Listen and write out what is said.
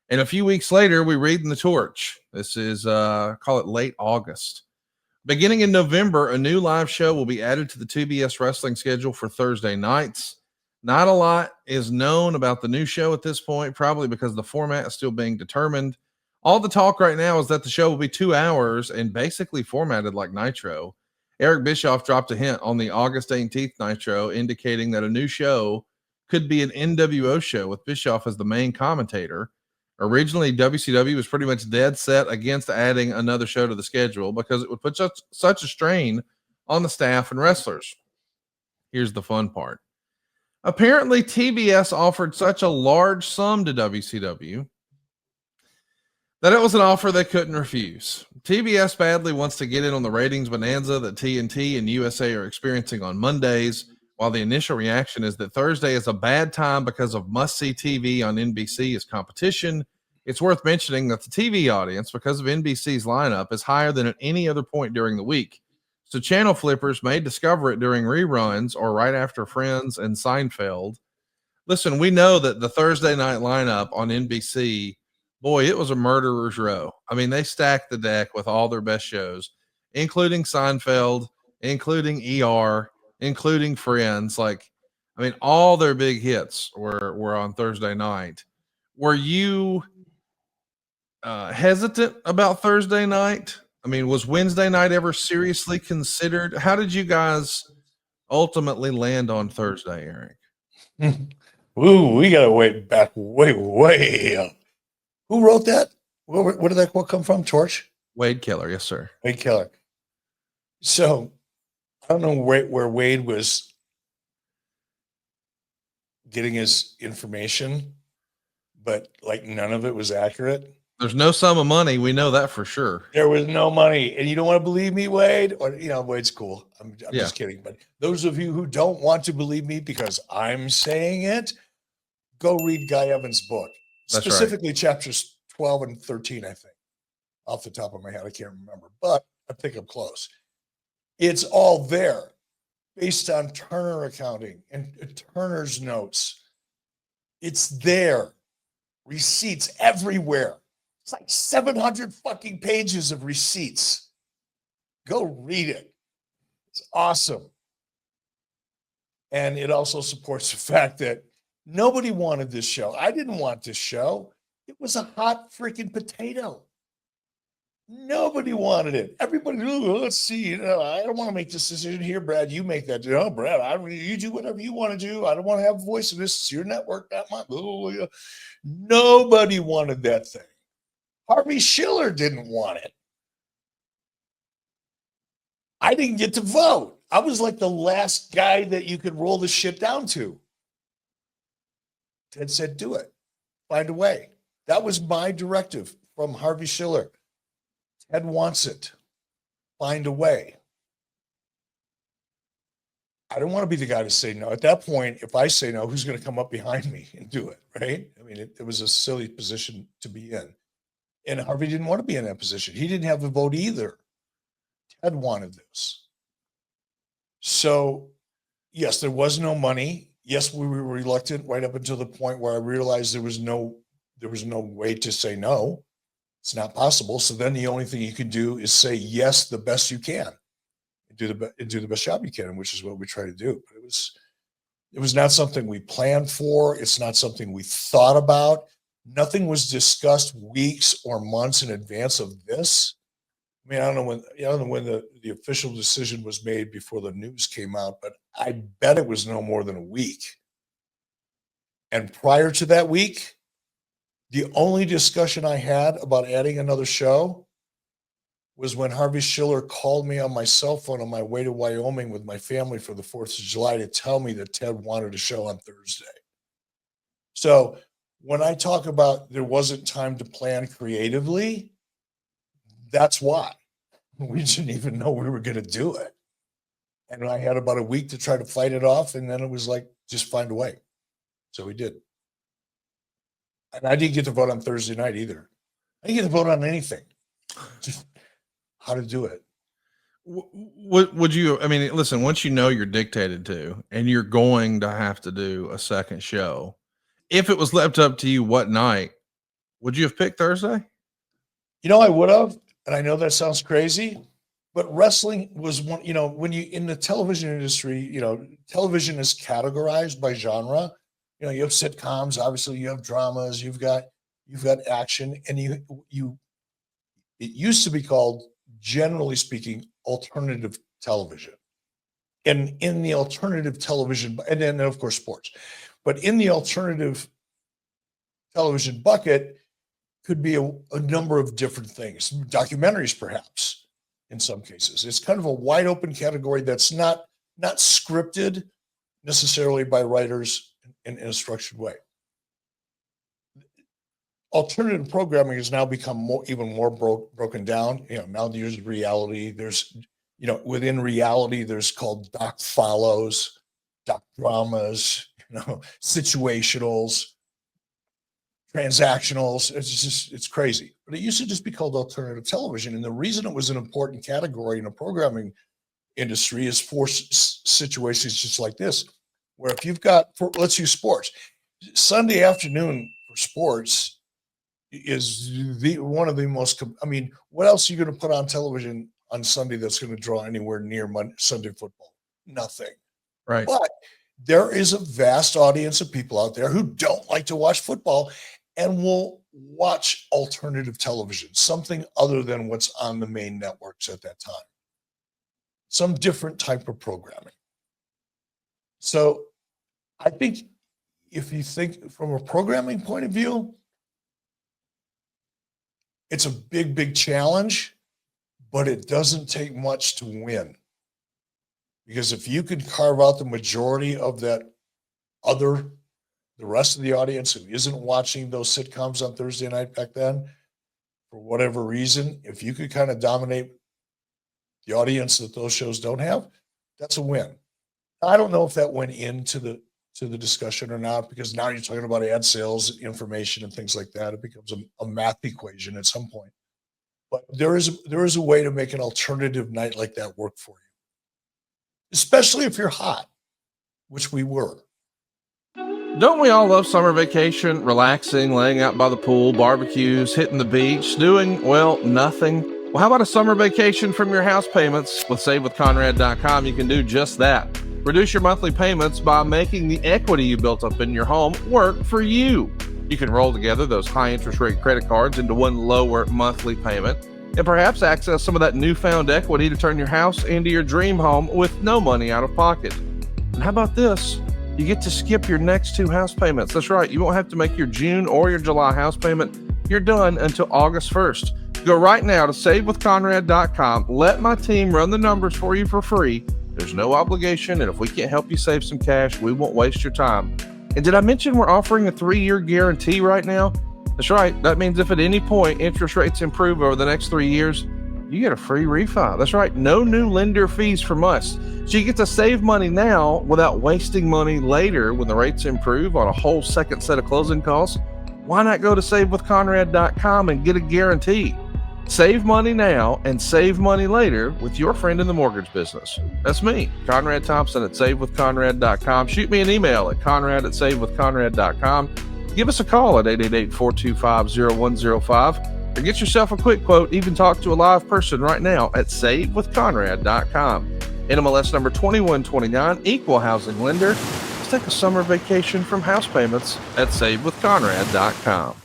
And a few weeks later, we read in the torch. This is, call it late August. Beginning in November, a new live show will be added to the 2BS wrestling schedule for Thursday nights. Not a lot is known about the new show at this point, probably because the format is still being determined. All the talk right now is that the show will be 2 hours and basically formatted like Nitro. Eric Bischoff dropped a hint on the August 18th Nitro, indicating that a new show could be an NWO show with Bischoff as the main commentator. Originally, WCW was pretty much dead set against adding another show to the schedule because it would put such a strain on the staff and wrestlers. Here's the fun part. Apparently, TBS offered such a large sum to WCW that it was an offer they couldn't refuse. TBS badly wants to get in on the ratings bonanza that TNT and USA are experiencing on Mondays, while the initial reaction is that Thursday is a bad time because of must-see TV on NBC as competition. It's worth mentioning that the TV audience, because of NBC's lineup, is higher than at any other point during the week. So channel flippers may discover it during reruns or right after Friends and Seinfeld. Listen, we know that the Thursday night lineup on NBC, boy, it was a murderer's row. I mean, they stacked the deck with all their best shows, including Seinfeld, including ER, including Friends. Like, I mean, all their big hits were on Thursday night. Were you hesitant about Thursday night? I mean, was Wednesday night ever seriously considered? How did you guys ultimately land on Thursday, Eric? Ooh, we got to wait back way up. Who wrote that? Where did that quote come from? Torch? Wade Keller. Yes, sir. Wade Keller. So I don't know where Wade was getting his information, but like none of it was accurate. There's no sum of money. We know that for sure. There was no money. And you don't want to believe me, Wade? Or, Wade's cool. I'm just kidding. But those of you who don't want to believe me because I'm saying it, go read Guy Evans' book. That's specifically right. Chapters 12 and 13, I think. Off the top of my head, I can't remember. But I think I'm close. It's all there based on Turner accounting and Turner's notes. It's there. Receipts everywhere. It's like 700 fucking pages of receipts. Go read it. It's awesome. And it also supports the fact that nobody wanted this show. I didn't want this show. It was a hot freaking potato. Nobody wanted it. Everybody, let's see. I don't want to make this decision here, Brad. You make that. No, Brad, you do whatever you want to do. I don't want to have a voice in this. It's your network, not mine. Nobody wanted that thing. Harvey Schiller didn't want it. I didn't get to vote. I was like the last guy that you could roll the shit down to. Ted said, do it. Find a way. That was my directive from Harvey Schiller. Ted wants it. Find a way. I don't want to be the guy to say no. At that point, if I say no, who's going to come up behind me and do it, right? I mean, it was a silly position to be in. And Harvey didn't want to be in that position. He didn't have a vote either. Ted wanted this. So, yes, there was no money. Yes, we were reluctant right up until the point where I realized there was no way to say no. It's not possible. So then the only thing you can do is say yes the best you can. Do the best job you can, which is what we try to do. But it was not something we planned for. It's not something we thought about. Nothing was discussed weeks or months in advance of this. I mean, I don't know when the official decision was made before the news came out, but I bet it was no more than a week. And prior to that week, the only discussion I had about adding another show was when Harvey Schiller called me on my cell phone on my way to Wyoming with my family for the 4th of July to tell me that Ted wanted a show on Thursday. So when I talk about there wasn't time to plan creatively, that's why. We didn't even know we were going to do it. And I had about a week to try to fight it off, and then it was like, just find a way. So we did. And I didn't get to vote on Thursday night either. I didn't get to vote on anything. Just how to do it. Would you, I mean, listen, once you know you're dictated to and you're going to have to do a second show, if it was left up to you what night, Would you have picked Thursday? I would have, and I know that sounds crazy, but wrestling was one, when you in the television industry, television is categorized by genre. You have sitcoms, obviously you have dramas, you've got action, and it used to be called, generally speaking, alternative television. And in the alternative television, and then of course sports, but in the alternative television bucket could be a number of different things, documentaries perhaps in some cases. It's kind of a wide open category that's not scripted necessarily by writers in a structured way. Alternative programming has now become even more broken down. Now there's reality. There's, within reality, there's called doc follows, doc dramas, situationals, transactionals. It's crazy. But it used to just be called alternative television. And the reason it was an important category in the programming industry is for situations just like this, where if you've got, let's use sports, Sunday afternoon for sports is one of the most, what else are you going to put on television on Sunday that's going to draw anywhere near Sunday football? Nothing. Right. But there is a vast audience of people out there who don't like to watch football and will watch alternative television, something other than what's on the main networks at that time, some different type of programming. So I think if you think from a programming point of view, it's a big, big challenge, but it doesn't take much to win. Because if you could carve out the majority of the rest of the audience who isn't watching those sitcoms on Thursday night back then, for whatever reason, if you could kind of dominate the audience that those shows don't have, that's a win. I don't know if that went into the discussion or not, because now you're talking about ad sales, information, and things like that. It becomes a math equation at some point. But there is a way to make an alternative night like that work for you, especially if you're hot, which we were. Don't we all love summer vacation, relaxing, laying out by the pool, barbecues, hitting the beach, doing, well, nothing? Well, how about a summer vacation from your house payments? With SaveWithConrad.com, you can do just that. Reduce your monthly payments by making the equity you built up in your home work for you. You can roll together those high interest rate credit cards into one lower monthly payment, and perhaps access some of that newfound equity to turn your house into your dream home with no money out of pocket. And how about this? You get to skip your next 2 house payments. That's right. You won't have to make your June or your July house payment. You're done until August 1st. Go right now to SaveWithConrad.com. Let my team run the numbers for you for free. There's no obligation, and if we can't help you save some cash, we won't waste your time. And did I mention we're offering a 3-year guarantee right now? That's right. That means if at any point interest rates improve over the next 3 years, you get a free refi. That's right. No new lender fees from us. So you get to save money now without wasting money later when the rates improve on a whole second set of closing costs. Why not go to SaveWithConrad.com and get a guarantee? Save money now and save money later with your friend in the mortgage business. That's me, Conrad Thompson at SaveWithConrad.com. Shoot me an email at Conrad@SaveWithConrad.com. Give us a call at 888-425-0105. Or get yourself a quick quote, even talk to a live person right now at SaveWithConrad.com. NMLS number 2129, equal housing lender. Let's take a summer vacation from house payments at SaveWithConrad.com.